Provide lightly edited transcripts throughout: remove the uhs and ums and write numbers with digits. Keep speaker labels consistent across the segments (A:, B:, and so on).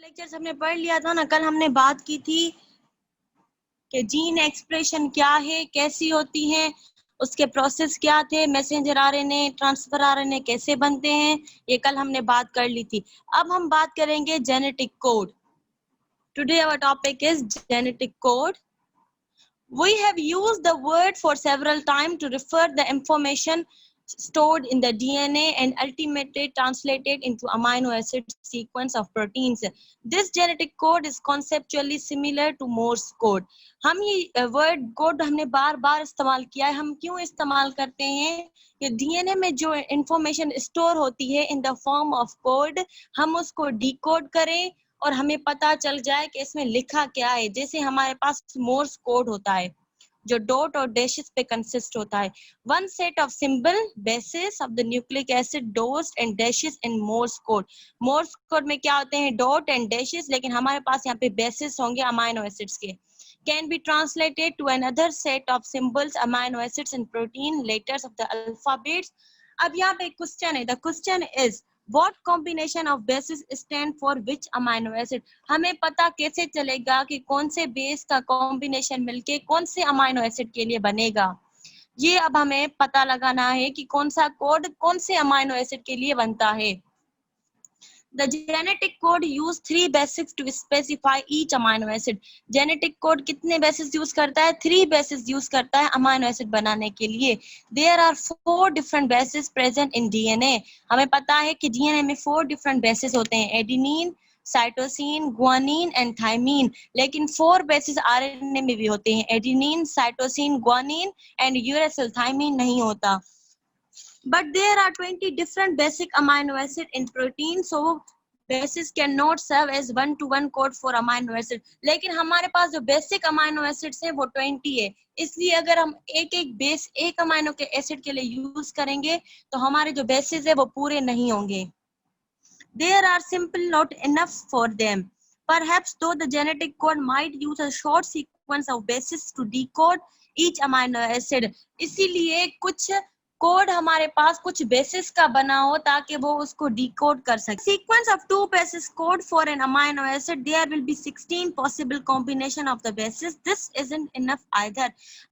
A: Lectures हमने पढ़ लिया था ना, कल हमने बात की थी कि जीन एक्सप्रेशन क्या है, कैसी होती है, उसके प्रोसेस क्या थे, मैसेंजर आरएनए, ट्रांसफर आरएनए कैसे बनते हैं, ये कल हमने बात कर ली थी। अब हम बात करेंगे genetic code. Today our topic is genetic code. We have used the word for several times to refer the information stored in the DNA and ultimately translated into amino acid sequence of proteins. This genetic code is conceptually similar to Morse code. हम ये word code हमने बार बार इस्तेमाल किया है. हम क्यों इस्तेमाल करते हैं? ये DNA में जो information store होती है in the form of code, हम उसको decode करें और हमें पता चल जाए कि इसमें लिखा क्या है. जैसे हमारे पास मोर्स कोड होता है जो डॉट और डैशेस पे कंसिस्ट होता है. One set of symbol basis of the nucleic acid dots and dashes in Morse code. Morse code में क्या होते हैं? डॉट एंड डैशेस, लेकिन हमारे पास यहाँ पे बेसिस होंगे अमाइनो एसिड्स के. Can be translated to another set of symbols, amino acids and protein letters of the alphabets. अब यहाँ पे क्वेश्चन है. The question is what combination of bases stand for which amino acid. हमें पता कैसे चलेगा कि कौन से बेस का कॉम्बिनेशन मिलके कौन से अमाइनो एसिड के लिए बनेगा. ये अब हमें पता लगाना है कि कौन सा कोड कौन से अमाइनो एसिड के लिए बनता है. The genetic code use 3 bases to specify each amino acid. Genetic code कितने bases use करता है? 3 bases use करता है amino acid बनाने के लिए. There are 4 different bases present in DNA. हमें पता है कि DNA में 4 different bases होते हैं, adenine, cytosine, guanine and thymine. लेकिन 4 bases RNA में भी होते हैं, adenine, cytosine, guanine and uracil. thymine नहीं होता. But there are 20 different basic amino acid in protein, so bases cannot serve as one-to-one code for amino acid. लेकिन हमारे पास जो basic amino acids है वो 20 है, इसलिए अगर हम एक एक बेस एक अमाइनो के एसिड के लिए यूज करेंगे तो हमारे जो बेसिस है वो पूरे नहीं होंगे. There are simple not enough for them. Perhaps though the genetic code might use a short sequence of bases to decode each amino acid. इसीलिए कुछ कोड हमारे पास कुछ बेसिस का बना हो ताकि वो उसको डिकोड कर सके. Sequence of 2 bases code for an amino acid, there will be 16 possible combination of the bases. This isn't enough either.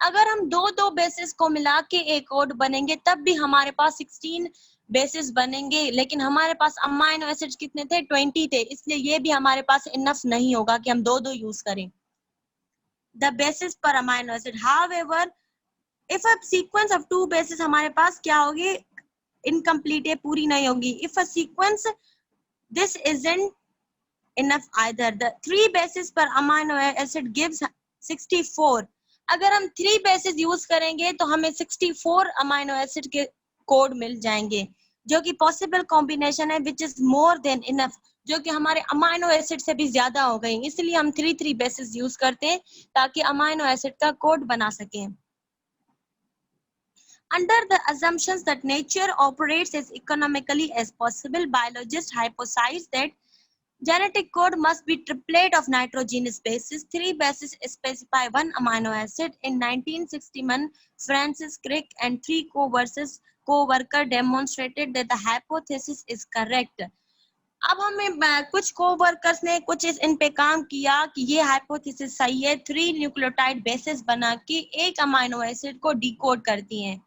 A: अगर हम दो बेसिस को मिला के एक कोड बनेंगे तब भी हमारे पास 16 बेसिस बनेंगे, लेकिन हमारे पास अमाइनो एसिड्स कितने थे? 20 थे, इसलिए ये भी हमारे पास इनफ नहीं होगा कि हम दो यूज करें. The basis per amino acid. However, if a sequence of 2 bases हमारे पास क्या होगी? Incomplete है, पूरी नहीं होगी. If a sequence, this isn't enough either. The 3 bases per amino acid gives 64. अगर हम 3 bases यूज करेंगे तो हमें 64 अमाइनो एसिड के कोड मिल जाएंगे, जो कि पॉसिबल कॉम्बिनेशन है, which is more than enough, जो कि हमारे अमाइनो एसिड से भी ज्यादा हो गई. इसलिए हम 3 बेसिस यूज करते हैं ताकि अमाइनो एसिड का कोड बना सकें. Under the assumptions that nature operates as economically as possible, biologists hypothesize that genetic code must be triplet of nitrogenous bases. 3 bases specify one amino acid. In 1961, Francis Crick and 3 co-workers demonstrated that the hypothesis is correct. अब हमें कुछ coworkers ने कुछ इन पे काम किया कि ये हाइपोथेसिस सही है. 3 न्यूक्लियोटाइड बेसिस बना के एक अमाइनो एसिड को डिकोड करती हैं.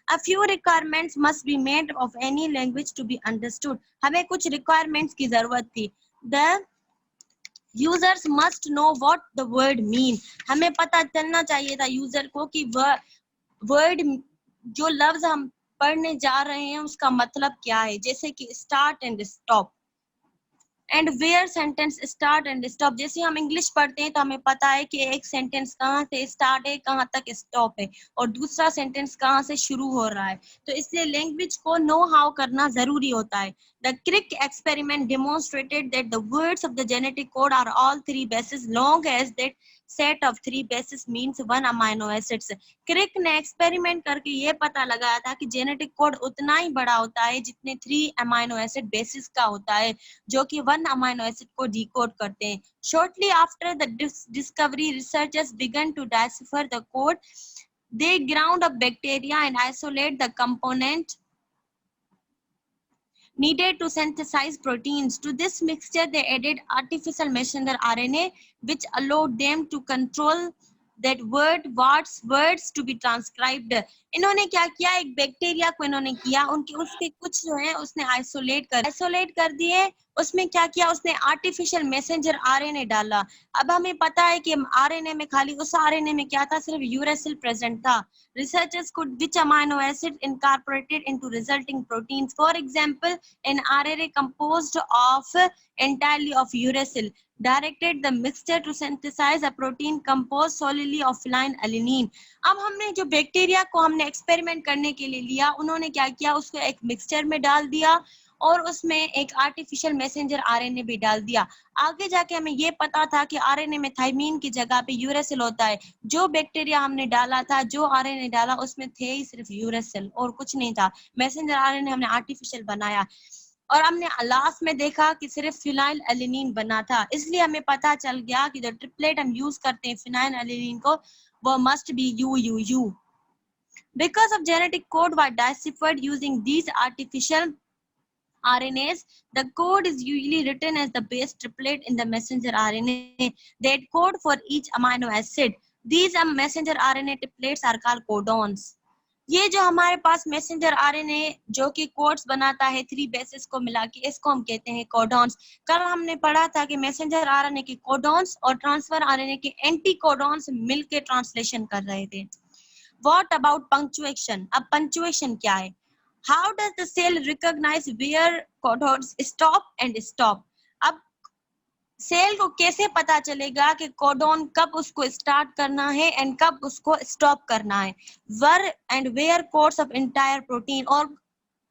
A: A few requirements must be made of any language to be understood. हमें कुछ requirements की जरूरत थी. The users must know what the word mean. हमें पता चलना चाहिए था यूजर को कि वर्ड जो लफ्ज हम पढ़ने जा रहे हैं उसका मतलब क्या है, जैसे कि start and stop and where sentence start and stop. जैसे हम इंग्लिश पढ़ते हैं तो हमें पता है कि एक सेंटेंस कहाँ से स्टार्ट है, कहाँ तक स्टॉप है, और दूसरा सेंटेंस कहाँ से शुरू हो रहा है. तो इसलिए लैंग्वेज को नो हाउ करना जरूरी होता है. The Crick experiment demonstrated that the words of the genetic code are all 3 bases long as that set of 3 bases means one amino acids. क्रिक ने एक्सपेरिमेंट करके ये पता लगाया था कि जेनेटिक कोड उतना ही बड़ा होता है जितने 3 अमाइनो एसिड बेसिस का होता है, जो कि 1 अमाइनो एसिड को डिकोड करते हैं. Shortly after the discovery, researchers began to decipher the code. They ground up bacteria and isolate the component. needed to synthesize proteins. To this mixture, they added artificial messenger RNA, which allowed them to control that words to be transcribed. इन्होंने क्या किया, एक bacteria को इन्होंने किया, उनके उसके कुछ जो है उसने आइसोलेट कर दिए। उसमें क्या किया, उसने आर्टिफिशियल मैसेंजर आरएनए डाला। अब हमें पता है कि आरएनए में खाली उस आरएनए में क्या था, सिर्फ यूरेसिल प्रेजेंट था। Researchers could which amino acid incorporated into resulting proteins. For example, an RNA composed of entirely of uracil directed the mixture to synthesize a protein composed solely of phenylalanine. अब हमने जो bacteria को हमने experiment करने के लिए लिया, उन्होंने क्या किया, उसको एक मिक्सचर में डाल दिया और उसमें एक आर्टिफिशियल मैसेंजर आरएनए भी डाल दिया। आगे जाके हमें ये पता था कि आरएनए में थाइमीन की जगह पे यूरेसिल होता है। जो बैक्टीरिया हमने डाला था, जो आरएनए डाला, उसमें थे ही सिर्फ यूरेसिल और कुछ नहीं था। मैसेंजर आरएनए हमने आर्टिफिशियल बनाया और हमने लास्ट में देखा कि सिर्फ फिनाइल एलिनीन बना था। इसलिए हमें पता चल गया कि जो ट्रिपलेट हम यूज करते हैं फिनाइल एलिनीन को, वो must be you. Because of genetic code were deciphered using these artificial RNAs, the code is usually written as the base triplet in the messenger RNA. That code for each amino acid. These messenger RNA triplets are called codons. ये जो हमारे पास messenger RNA जो कि codes बनाता है 3 basis को मिला के, इसको हम कहते हैं कोडॉन्स। कल हमने पढ़ा था कि मैसेंजर आरएनए के कोडॉन्स और ट्रांसफर आरएनए के एंटी कोडॉन्स मिलके ट्रांसलेशन कर रहे थे। What about punctuation? अब punctuation क्या है? How does the cell recognize where codons stop and stop? अब सेल को कैसे पता चलेगा कि कोडॉन कब उसको स्टार्ट करना है एंड कब उसको स्टॉप करना है? Where and where codes of entire protein, और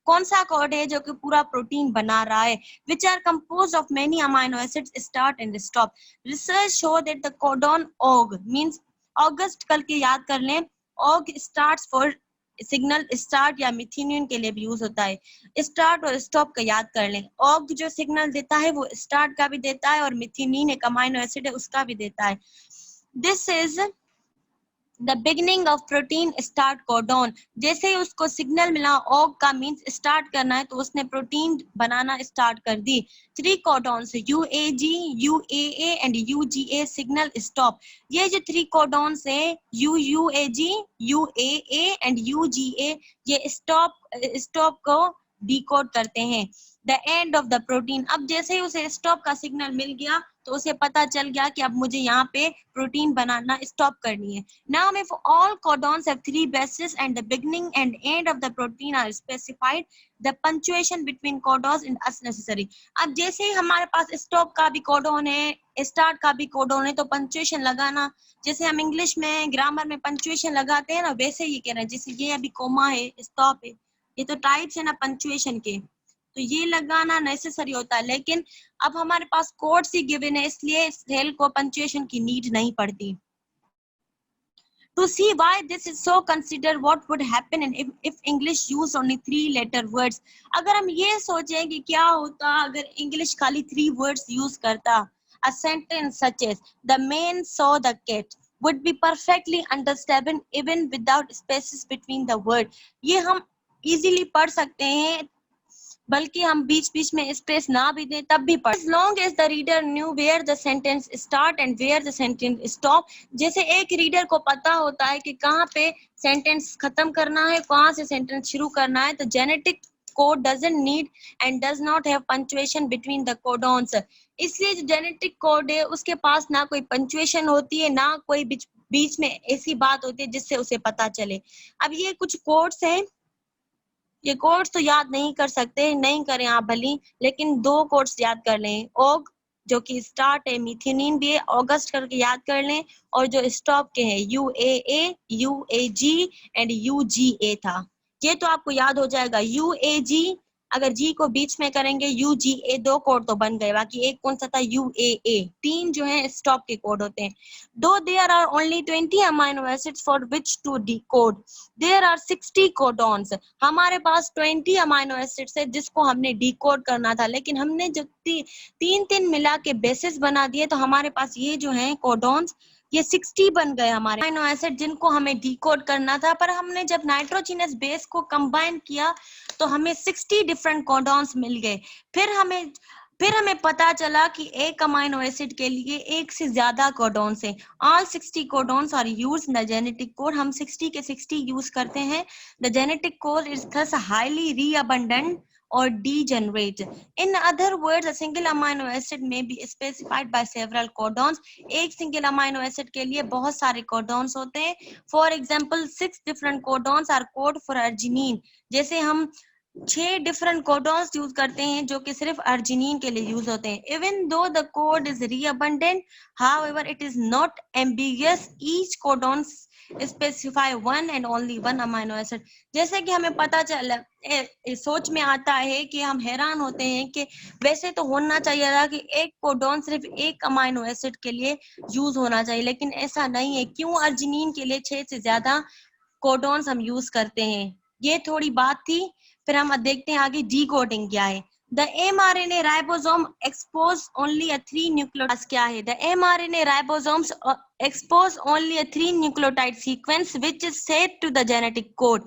A: कौन सा कोड है जो कि पूरा प्रोटीन बना रहा है, which are composed of many amino acids start and stop. Research show that the codon OG means August कल के याद कर लें, OG starts for signal start या मिथेनिन के लिए भी यूज होता है। स्टार्ट और स्टॉप का याद कर लें। ऑग जो सिग्नल देता है वो स्टार्ट का भी देता है और मिथेनिन एक अमीनो एसिड है उसका भी देता है। This is the beginning of protein start codon. जैसे ही उसको सिग्नल मिला ऑग का मींस स्टार्ट करना है, तो उसने प्रोटीन बनाना स्टार्ट कर दी। 3 codons यूएजी, यूएए and UGA signal stop. ये जो 3 कोडॉन्स है यूएजी, यूएए एंड यूजीए, ये स्टॉप को डिकोड करते हैं। The end of the protein. अब जैसे ही उसे स्टॉप का सिग्नल मिल गया तो उसे पता चल गया कि अब मुझे यहाँ पे प्रोटीन बनाना स्टॉप करनी है। Now if all codons have 3 bases and the beginning and end of the protein are specified, the punctuation between codons is necessary. अब जैसे ही हमारे पास स्टॉप का भी कोडॉन है, स्टार्ट का भी कोडॉन है, तो पंक्चुएशन लगाना, जैसे हम इंग्लिश में ग्रामर में पंक्चुएशन लगाते हैं ना, वैसे ही कह रहे हैं। जैसे ये अभी कोमा है, स्टॉप है, ये तो टाइप्स है ना पंक्चुएशन के, तो ये लगाना नेसेसरी होता है। लेकिन अब हमारे पास कोड्स ही गिवन है, इसलिए सेल को पंक्चुएशन की नीड नहीं पड़ती। To see why this is so, consider what would happen if English used only 3-letter words. अगर हम ये सोचें कि क्या होता अगर इंग्लिश खाली 3 words यूज करता, a sentence such as the man saw the cat would be perfectly understandable even without spaces between the word. ये हम easily पढ़ सकते हैं, बल्कि हम बीच बीच में स्पेस ना भी दें तब भी पढ़। As long as the reader knew where the sentence start and where the sentence stop, जैसे एक रीडर को पता होता है कि कहाँ पे सेंटेंस खत्म करना है, कहाँ से सेंटेंस शुरू करना है, तो genetic code doesn't need and does not have punctuation between the codons. इसलिए जो जेनेटिक कोड है उसके पास ना कोई पंक्चुएशन होती है, ना कोई बीच में ऐसी बात होती है जिससे उसे पता चले। अब ये कुछ कोड्स हैं, ये कोड्स तो याद नहीं कर सकते, नहीं करें आप भली, लेकिन 2 कोड्स याद कर लें। ओग जो कि स्टार्ट है, मिथेनिन भी है, ऑगस्ट करके याद कर लें, और जो स्टॉप के हैं यूएए, यूएजी एंड यूजीए था, ये तो आपको याद हो जाएगा। यूएजी अगर जी को बीच में करेंगे, यूजीए 2 कोड तो बन गए, बाकी एक कौन सा था, यूएए। 3 जो है स्टॉप के कोड होते हैं। दो there are only 20 amino acids for which to decode, there are 60 codons. हमारे पास 20 अमाइनो एसिड्स है जिसको हमने डिकोड करना था, लेकिन हमने जो 3 मिला के बेसिस बना दिए, तो हमारे पास ये जो है कोडॉन्स ये 60 बन गए हमारे अमीनो एसिड जिनको हमें डिकोड करना था, पर हमने जब नाइट्रोजनस बेस को कंबाइन किया तो हमें 60 डिफरेंट कोडॉन्स मिल गए। फिर हमें पता चला कि एक अमीनो एसिड के लिए एक से ज्यादा कोडॉन्स हैं। All 60 codons are used in the genetic code. हम 60 के 60 यूज करते हैं। The genetic code is thus highly redundant or degenerate. In other words, a single amino acid may be specified by several codons. एक single amino acid के लिए बहुत सारे codons होते हैं। For example, 6 different codons are code for arginine. जैसे हम 6 different codons use करते हैं जो कि सिर्फ अर्जिनिन के लिए यूज होते हैं। Even though the code is redundant, however it is not ambiguous, each codon specify one and only one amino acid. जैसे कि हमें पता चला, सोच में आता है कि हम हैरान होते हैं कि वैसे तो होना चाहिए था कि एक कोडॉन सिर्फ एक अमीनो एसिड के लिए यूज होना चाहिए, लेकिन ऐसा नहीं है। क्यों अर्जिनिन के लिए 6 से ज्यादा कोडॉन्स हम यूज करते हैं? ये थोड़ी बात थी। फिर हम देखते हैं आगे डिकोडिंग क्या है। The mRNA ribosome expose only a 3 nucleotides क्या है? The mRNA ribosomes expose only a 3 nucleotide sequence which is set to the genetic code.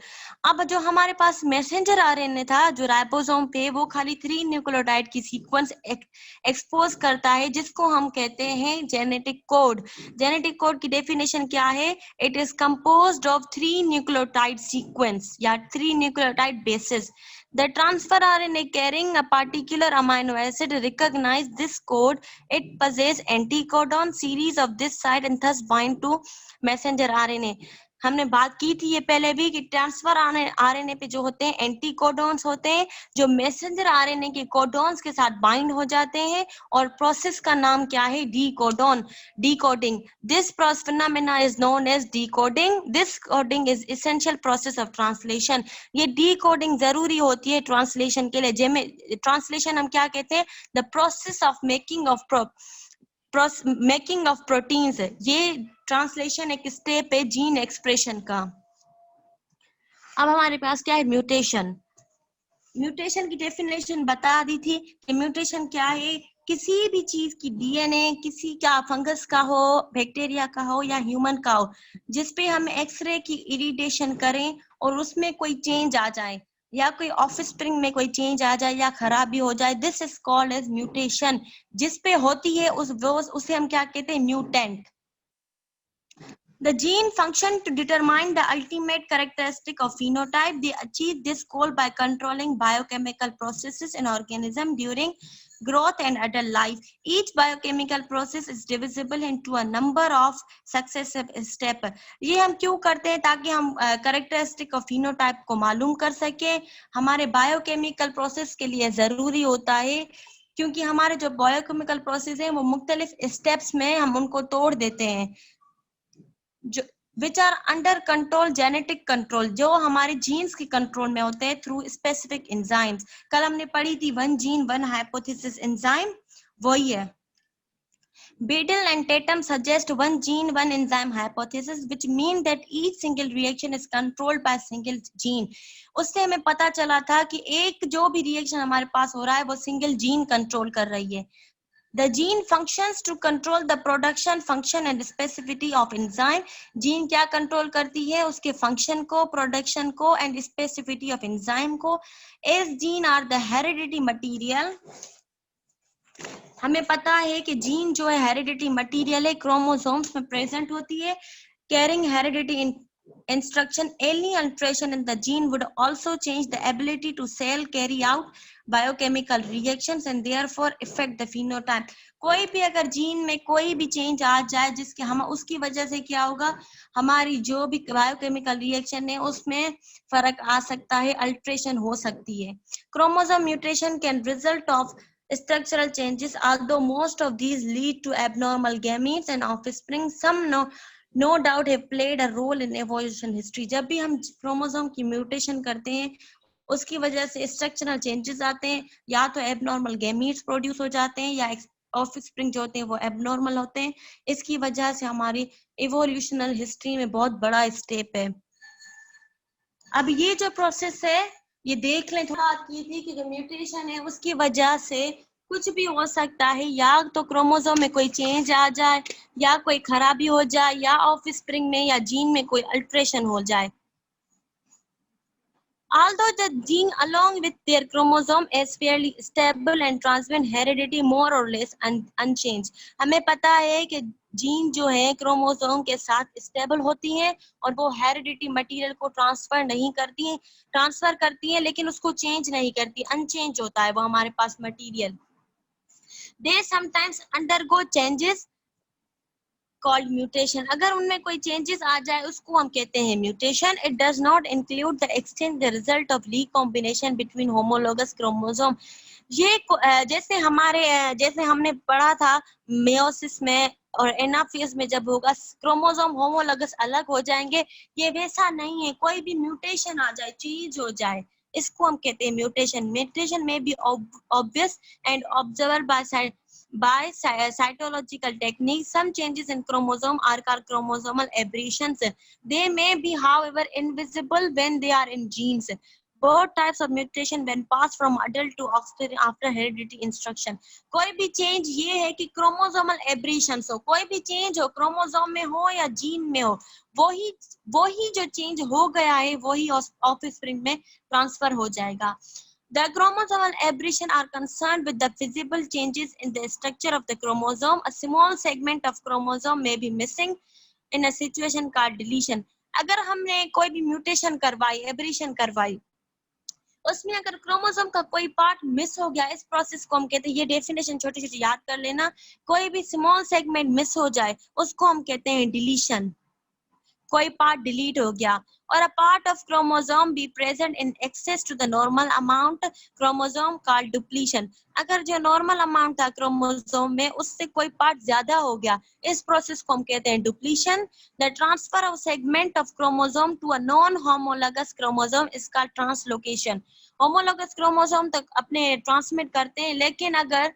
A: अब जो हमारे पास मैसेंजर आरएनए था जो राइबोसोम पे, वो खाली 3 न्यूक्लियोटाइड की सीक्वेंस एक्सपोज करता है जिसको हम कहते हैं जेनेटिक कोड। जेनेटिक कोड की डेफिनेशन क्या है? It is composed of 3 nucleotide sequence या 3 nucleotide basis. The transfer RNA carrying a particular amino acid recognize this code. It possesses anticodon series of this site and thus bind to messenger RNA. हमने बात की थी ये पहले भी कि transfer RNA पे जो होते हैं एंटीकोडॉन्स होते हैं जो मैसेंजर आरएनए के कोडॉन्स के साथ बाइंड हो जाते हैं, और प्रोसेस का नाम क्या है? Decoding. This phenomena is known as decoding. This coding is essential process of translation. ये डिकोडिंग जरूरी होती है ट्रांसलेशन के लिए। जिसमें ट्रांसलेशन हम क्या कहते हैं? The process of making of proteins. ये ट्रांसलेशन एक स्टेप है जीन एक्सप्रेशन का। अब हमारे पास क्या है? म्यूटेशन की डेफिनेशन बता दी थी कि म्यूटेशन क्या है? किसी भी चीज की डीएनए, किसी का फंगस का हो, बैक्टीरिया का हो या ह्यूमन का हो, जिसपे हम एक्सरे की इरिटेशन करें और उसमें कोई चेंज आ जाए या कोई ऑफस्प्रिंग में कोई चेंज आ जाए या खराबी हो जाए, this is called as mutation. जिसपे होती है उसे हम क्या कहते हैं? Mutant. The gene function to determine the ultimate characteristic of phenotype. They achieve this goal by controlling biochemical processes in organism during growth and adult life. Each biochemical process is divisible into a number of successive steps. ये हम क्यों करते हैं? ताकि हम characteristic of phenotype को मालूम कर सके। हमारे biochemical process के लिए जरूरी होता है, क्योंकि हमारे जो biochemical process है वो मुख्तलिफ steps में हम उनको तोड़ देते हैं, जो which are under control, genetic control, जो हमारे जीन्स के कंट्रोल में होते हैं थ्रू स्पेसिफिक एंजाइम्स। कल हमने पढ़ी थी one gene one hypothesis enzyme, वही है। Beadle and Tatum suggest one gene, one enzyme hypothesis, which mean that each single reaction is controlled by a single gene. उससे हमें पता चला था कि एक जो भी रिएक्शन हमारे पास हो रहा है वो सिंगल जीन कंट्रोल कर रही है। The gene functions to control the production, function and specificity of enzyme. Gene क्या कंट्रोल करती है? उसके फंक्शन को, प्रोडक्शन को एंड स्पेसिफिटी ऑफ एंजाइम को। As gene are the heredity material, हमें पता है कि जीन जो है हेरिडिटी मटीरियल है, क्रोमोसोम्स में प्रेजेंट होती है, carrying heredity instruction. Any alteration in the gene would also change the ability to cell carry out biochemical reactions and therefore affect the phenotype. कोई भी अगर जीन में कोई भी चेंज आ जाए जिसके हम उसकी वजह से क्या होगा? हमारी जो भी बायोकेमिकल रिएक्शन है उसमें फर्क आ सकता है, अल्टरेशन हो सकती है। Chromosome mutation can result of structural changes, although most of these lead to abnormal gametes and offspring. Some no doubt have played a role in evolution history. जब भी हम क्रोमोसोम की म्यूटेशन करते हैं उसकी वजह से स्ट्रक्चरल चेंजेस आते हैं, या तो एबनॉर्मल गैमीट्स प्रोड्यूस हो जाते हैं या ऑफस्प्रिंग जो होते हैं वो एबनॉर्मल होते हैं। इसकी वजह से हमारी इवोल्यूशनल हिस्ट्री में बहुत बड़ा स्टेप है। अब ये जो प्रोसेस है ये देख लें, थोड़ा की थी कि जो म्यूटेशन है उसकी वजह से कुछ भी हो सकता है, या तो क्रोमोसोम में कोई चेंज आ जाए, या कोई खराबी हो जाए, या ऑफस्प्रिंग में या जीन में कोई अल्टरेशन हो जाए। Although the gene along with their chromosome is fairly stable and transmit heredity more or less unchanged, हमें पता है कि जीन जो है क्रोमोसोम के साथ स्टेबल होती हैं और वो हेरिडिटी मटेरियल को ट्रांसफर करती हैं, लेकिन उसको चेंज नहीं करती, अनचेंज होता है वो हमारे पास material. They sometimes undergo changes called mutation, अगर उनमें कोई चेंजेस आ जाए उसको हम कहते हैं mutation. It does not include the exchange the result of recombination between homologous chromosome. ये जैसे हमने पढ़ा था मेयोसिस में और एनाफेज में, जब होगा क्रोमोसोम होमोलोगस अलग हो जाएंगे, ये वैसा नहीं है। कोई भी म्यूटेशन आ जाए, चीज हो जाए, इसको हम कहते हैं म्यूटेशन। म्यूटेशन में B obvious and observer by cytological techniques. Some changes in chromosome are called chromosomal aberrations. They may be, however, invisible when they are in genes. Both types of mutation when passed from adult to offspring after hereditary instruction. कोई भी change ये है कि chromosomal aberrations हो, कोई भी change हो chromosome में हो या जीन में हो, वही जो चेंज हो गया है वही ऑफस्प्रिंग में ट्रांसफर हो जाएगा। The chromosomal aberration are concerned with the visible changes in the structure of the chromosome. A small segment of chromosome may be missing in a situation called deletion. अगर हमने कोई भी म्यूटेशन करवाई, abrasion करवाई, उसमें अगर क्रोमोसोम का कोई पार्ट मिस हो गया, इस प्रोसेस को हम कहते हैं, ये डेफिनेशन छोटी छोटी याद कर लेना, कोई भी स्मॉल सेगमेंट मिस हो जाए उसको हम कहते हैं डिलीशन, कोई पार्ट डिलीट हो गया। और a part of chromosome be present in excess to the normal amount chromosome called depletion. अगर जो नॉर्मल अमाउंट था क्रोमोसोम में उससे कोई पार्ट ज्यादा हो गया, इस प्रोसेस को हम कहते हैं depletion. The transfer of segment of chromosome to a non homologous chromosome is called translocation. Homologous chromosome तक अपने ट्रांसमिट करते हैं, लेकिन अगर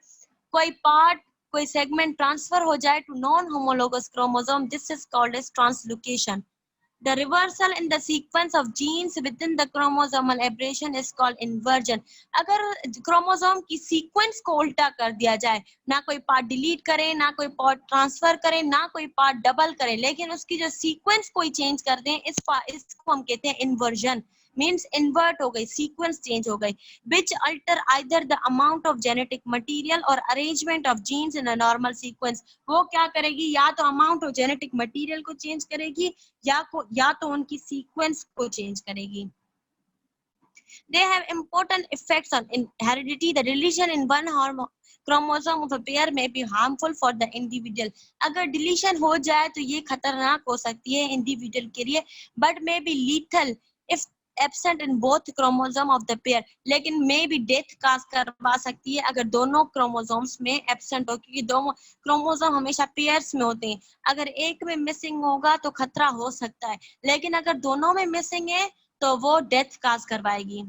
A: कोई पार्ट, कोई सेगमेंट ट्रांसफर हो जाए to non homologous chromosome, this is called as translocation. The reversal in the sequence of genes within the chromosomal aberration is called inversion. अगर क्रोमोसोम की सीक्वेंस को उल्टा कर दिया जाए, ना कोई पार्ट डिलीट करें, ना कोई पार्ट ट्रांसफर करें, ना कोई पार्ट डबल करें, लेकिन उसकी जो सीक्वेंस कोई चेंज कर दें, इसको हम कहते हैं इन्वर्जन। मीन्स इन्वर्ट हो गई, सीक्वेंस चेंज हो गई, which alter either the amount of genetic material or arrangement of genes in a normal sequence. वो क्या करेगी, या तो अमाउंट ऑफ जेनेटिक मटेरियल को चेंज करेगी या तो उनकी सीक्वेंस को चेंज करेगी। They have important effects on heredity. The deletion in one chromosome of a pair may be harmful for the individual. अगर डिलीशन हो जाए तो ये खतरनाक हो सकती है इंडिविजुअल के लिए, but may be lethal if absent in both chromosome of the pair. लेकिन may be death cause करवा सकती है अगर दोनों क्रोमोसोम्स में एब्सेंट हो, क्योंकि दोनों क्रोमोसोम हमेशा पेयर्स में होते हैं। अगर एक में मिसिंग होगा तो खतरा हो सकता है, लेकिन अगर दोनों में मिसिंग है तो वो डेथ काज करवाएगी।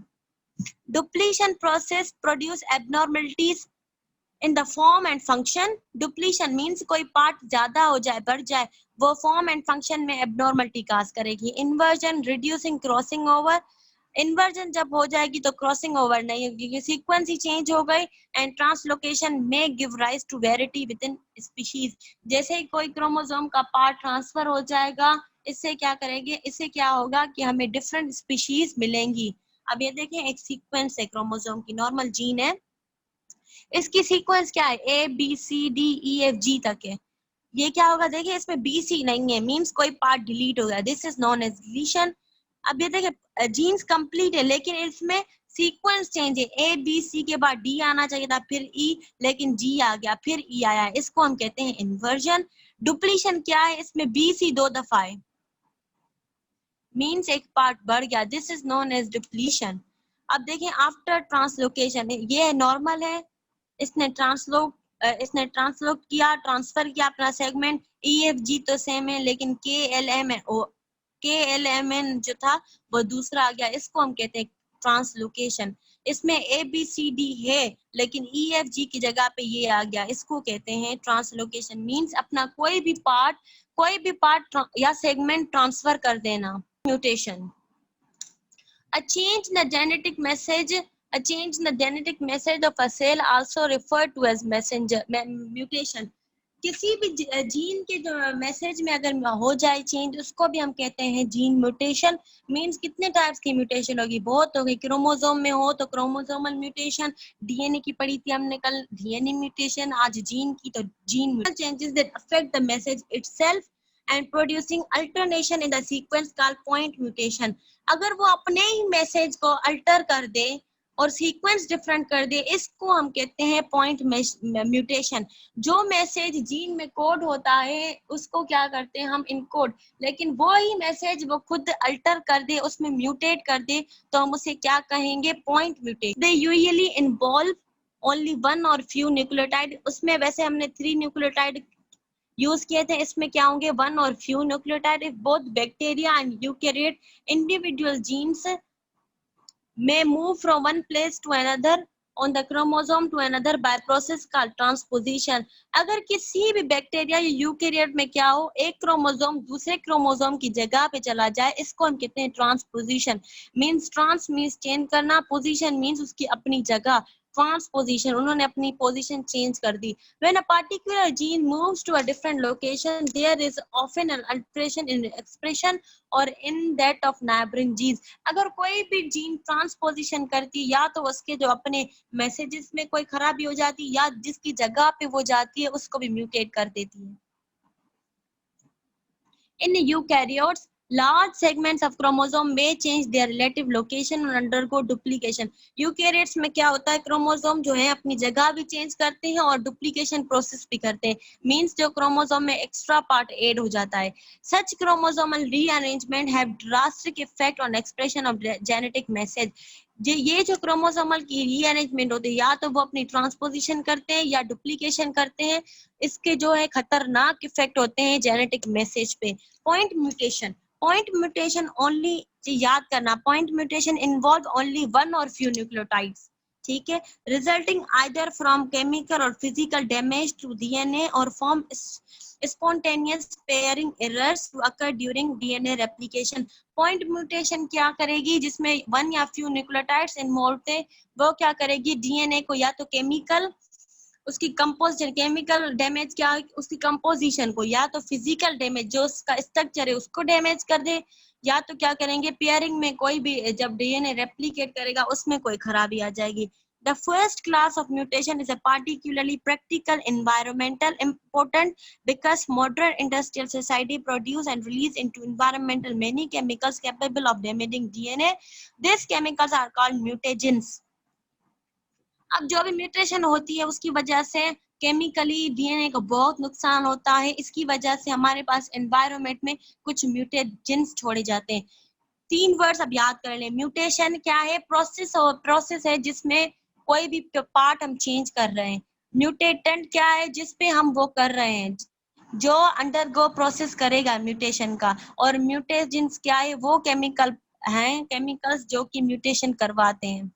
A: Depletion process produce abnormalities in the form and function. Depletion means कोई पार्ट ज्यादा हो जाए, बढ़ जाए, वो फॉर्म एंड फंक्शन में एबनॉर्मलिटी काज करेगी। Inversion, reducing, crossing over. Inversion जब हो जाएगी तो क्रॉसिंग ओवर नहीं होगी, क्योंकि सीक्वेंस ही चेंज हो गई। एंड ट्रांसलोकेशन में give rise to variety within species. जैसे ही कोई क्रोमोसोम का पार्ट ट्रांसफर हो जाएगा, इससे क्या करेंगे, इससे क्या होगा कि हमें डिफरेंट स्पीशीज मिलेंगी। अब ये देखें, एक सीक्वेंस है क्रोमोसोम की, नॉर्मल जीन है, इसकी सीक्वेंस क्या है, A B C D E F G तक है। ये क्या होगा, देखिए इसमें बी सी नहीं है, मींस कोई पार्ट डिलीट हो गया, this is known as deletion. अब ये देखिए जीन्स कंप्लीट है, लेकिन इसमें सीक्वेंस चेंज है, ए बी सी के बाद डी आना चाहिए था, फिर ई, लेकिन जी आ गया, फिर ई आया, इसको हम कहते हैं इन्वर्जन। डुप्लीशन क्या है, इसमें बी सी 2 दफा है, मींस एक पार्ट बढ़ गया, this is known as depletion. अब देखें आफ्टर ट्रांसलोकेशन, ये नॉर्मल है, इसने ट्रांसलोक किया, ट्रांसफर किया अपना सेगमेंट, ई एफ जी तो सेम है, लेकिन के एल एम एन जो था वो दूसरा आ गया, इसको हम कहते हैं ट्रांसलोकेशन। इसमें ए बी सी डी है, लेकिन ई एफ जी की जगह पे ये आ गया, इसको कहते हैं ट्रांसलोकेशन। मींस अपना कोई भी पार्ट या सेगमेंट ट्रांसफर कर देना। Mutation, a change in the genetic message A change in the genetic message of a cell also referred to as messenger mutation. किसी भी जीन के जो मैसेज में अगर हो जाए चेंज, उसको भी हम कहते हैं जीन म्यूटेशन। मींस कितने टाइप्स की म्यूटेशन होगी, बहुत होगी। क्रोमोसोम में हो तो क्रोमोसोमल म्यूटेशन, डीएनए की पढ़ी थी हमने कल डीएनए म्यूटेशन, आज जीन की तो gene changes that affect the message itself and producing alternation in the sequence called point mutation. अगर वो अपने ही मैसेज को अल्टर कर दे और सीक्वेंस डिफरेंट कर दे, इसको हम कहते हैं पॉइंट म्यूटेशन। जो मैसेज जीन में कोड होता है उसको क्या करते हैं हम इनकोड, लेकिन वो ही मैसेज वो खुद अल्टर कर दे, उसमें म्यूटेट कर दे, तो हम उसे क्या कहेंगे, point mutation. They usually involve only one और फ्यू न्यूक्लियोटाइड। उसमें वैसे हमने 3 न्यूक्लियोटाइड यूज किए थे, इसमें क्या होंगे, 1 और few nucleotide. If both bacteria and eukaryote individual genes may move from one place to another on the chromosome to another by process called transposition। अगर किसी भी बैक्टीरिया या यूकेरियोट में क्या हो, एक क्रोमोसोम दूसरे क्रोमोसोम की जगह पे चला जाए, इसको हम कहते हैं transposition. Means trans means change करना, पोजीशन मींस उसकी अपनी जगह, ट्रांसपोजिशन उन्होंने अपनी पोजीशन चेंज कर दी। When a particular gene moves to a different location, there is often an alteration in expression or in that of neighboring genes। अगर कोई भी जीन ट्रांसपोजिशन करती, या तो उसके जो अपने मैसेजेस में कोई खराबी हो जाती, या जिसकी जगह पे वो जाती है उसको भी म्यूटेट कर देती है। In eukaryotes, large segments of chromosome may change their relative location and undergo duplication। Eukaryotes में क्या होता है, क्रोमोसोम जो है अपनी जगह भी चेंज करते हैं और डुप्लीकेशन प्रोसेस भी करते हैं। मींस जो क्रोमोसोम में एक्स्ट्रा पार्ट ऐड हो जाता है। Such chromosomal rearrangement have drastic effect on expression of genetic message. ये जो क्रोमोसोमल की रीअरेंजमेंट होती है, या तो वो अपनी ट्रांसपोजिशन करते हैं या डुप्लीकेशन करते हैं, इसके जो है खतरनाक इफेक्ट होते हैं जेनेटिक मैसेज पे। पॉइंट म्यूटेशन ओनली, याद करना, पॉइंट म्यूटेशन इन्वॉल्व ओनली 1 और फ्यू न्यूक्लियोटाइड्स, ठीक है, रिजल्टिंग आइदर फ्रॉम केमिकल और फिजिकल डैमेज टू डीएनए और form spontaneous pairing errors to occur during DNA replication। Point mutation क्या करेगी, जिसमें 1 या फ्यू न्यूक्लियोटाइड्स इन्वॉल्व थे, वो क्या करेगी, डीएनए को या तो केमिकल उसकी कंपोजिशन, केमिकल डैमेज क्या, उसकी कंपोजिशन को, या तो फिजिकल डैमेज जो उसका स्ट्रक्चर है उसको डैमेज कर दे, या तो क्या करेंगे, पेयरिंग में कोई भी जब डीएनए रेप्लिकेट करेगा उसमें कोई खराबी आ जाएगी। The first class of mutation is a particularly practical environmental important because modern industrial society produce and release into environmental many chemicals capable of damaging DNA। These chemicals are called mutagens। अब जो भी mutation होती है उसकी वजह से chemically DNA को बहुत नुकसान होता है। इसकी वजह से हमारे पास एनवायरनमेंट में कुछ म्यूटेजेंस छोड़े जाते हैं। 3 वर्ड्स अब याद कर लें। म्यूटेशन क्या है, प्रोसेस है जिसमें कोई भी पार्ट हम चेंज कर रहे हैं। म्यूटेटेंट क्या है, जिसपे हम वो कर रहे हैं, जो अंडरगो प्रोसेस करेगा म्यूटेशन का। और म्यूटेजेंस क्या है, वो केमिकल हैं, केमिकल्स जो कि म्यूटेशन करवाते हैं।